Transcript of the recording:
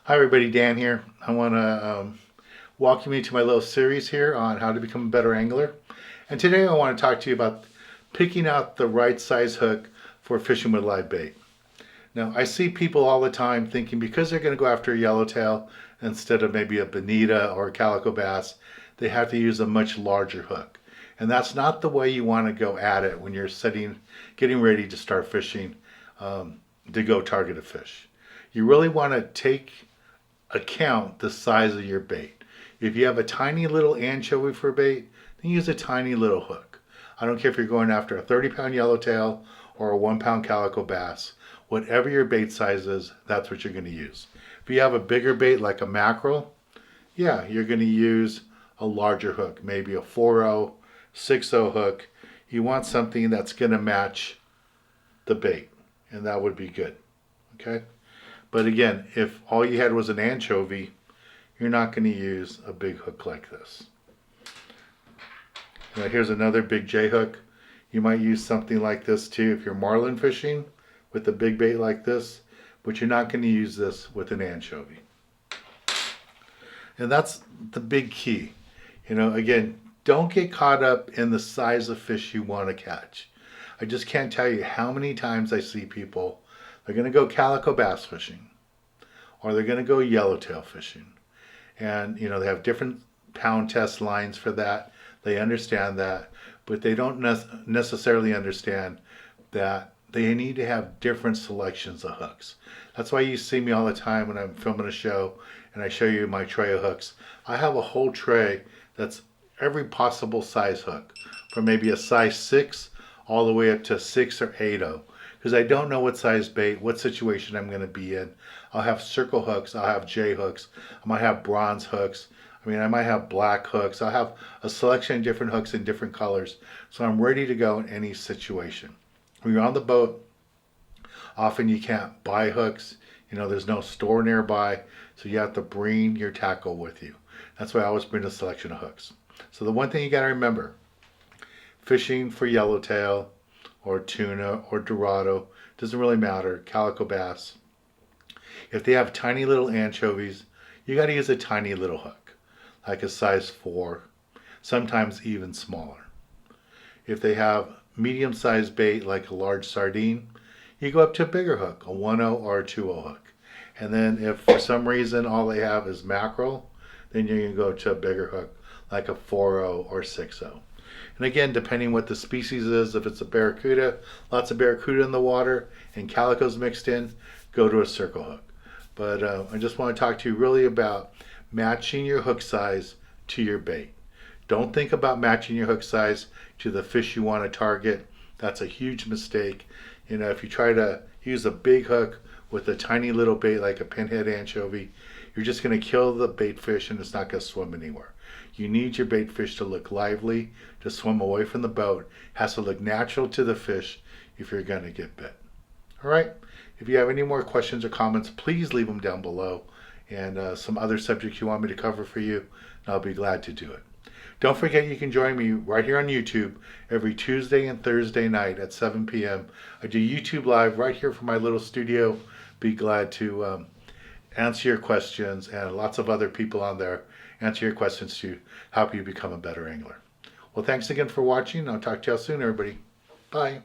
Hi everybody, Dan here. I want to welcome you to my little series here on how to become a better angler. And today I want to talk to you about picking out the right size hook for fishing with live bait. Now I see people all the time thinking because they're going to go after a yellowtail instead of maybe a bonita or a calico bass, they have to use a much larger hook. And that's not the way you want to go at it when you're getting ready to start fishing to go target a fish. You really want to take account the size of your bait. If you have a tiny little anchovy for bait, then use a tiny little hook. I don't care if you're going after a 30-pound yellowtail or a 1-pound calico bass. Whatever your bait size is, that's what you're going to use. If you have a bigger bait like a mackerel, yeah, you're going to use a larger hook, maybe a 4-0, 6-0 hook. You want something that's going to match the bait, and that would be good. Okay? But again, if all you had was an anchovy, you're not going to use a big hook like this. Now here's another big J hook. You might use something like this too if you're marlin fishing with a big bait like this, but you're not going to use this with an anchovy. And that's the big key. Again, don't get caught up in the size of fish you want to catch. I just can't tell you how many times I see people, they're going to go calico bass fishing, or they're going to go yellowtail fishing. And, they have different pound test lines for that. They understand that, but they don't necessarily understand that they need to have different selections of hooks. That's why you see me all the time when I'm filming a show and I show you my tray of hooks. I have a whole tray that's every possible size hook, from maybe a size 6 all the way up to 6 or 8-0. Because I don't know what size bait, what situation I'm going to be in. I'll have circle hooks, I'll have J hooks, I might have bronze hooks, I might have black hooks. I'll have a selection of different hooks in different colors. So I'm ready to go in any situation. When you're on the boat, often you can't buy hooks. There's no store nearby, so you have to bring your tackle with you. That's why I always bring a selection of hooks. So the one thing you got to remember, fishing for yellowtail, or tuna, or dorado, doesn't really matter, calico bass. If they have tiny little anchovies, you got to use a tiny little hook, like a size 4, sometimes even smaller. If they have medium-sized bait, like a large sardine, you go up to a bigger hook, a 1-0 or a 2-0 hook. And then if for some reason all they have is mackerel, then you can go to a bigger hook, like a 4-0 or 6-0. And again, depending what the species is, if it's a barracuda, lots of barracuda in the water and calicos mixed in, go to a circle hook. But I just want to talk to you really about matching your hook size to your bait. Don't think about matching your hook size to the fish you want to target. That's a huge mistake. If you try to use a big hook with a tiny little bait like a pinhead anchovy, you're just going to kill the bait fish and it's not going to swim anywhere. You need your bait fish to look lively, to swim away from the boat. It has to look natural to the fish if you're going to get bit. All right? If you have any more questions or comments, please leave them down below. And some other subjects you want me to cover for you, and I'll be glad to do it. Don't forget you can join me right here on YouTube every Tuesday and Thursday night at 7 p.m. I do YouTube Live right here from my little studio. Be glad to answer your questions, and lots of other people on there answer your questions to help you become a better angler. Well, thanks again for watching. I'll talk to you all soon, everybody. Bye.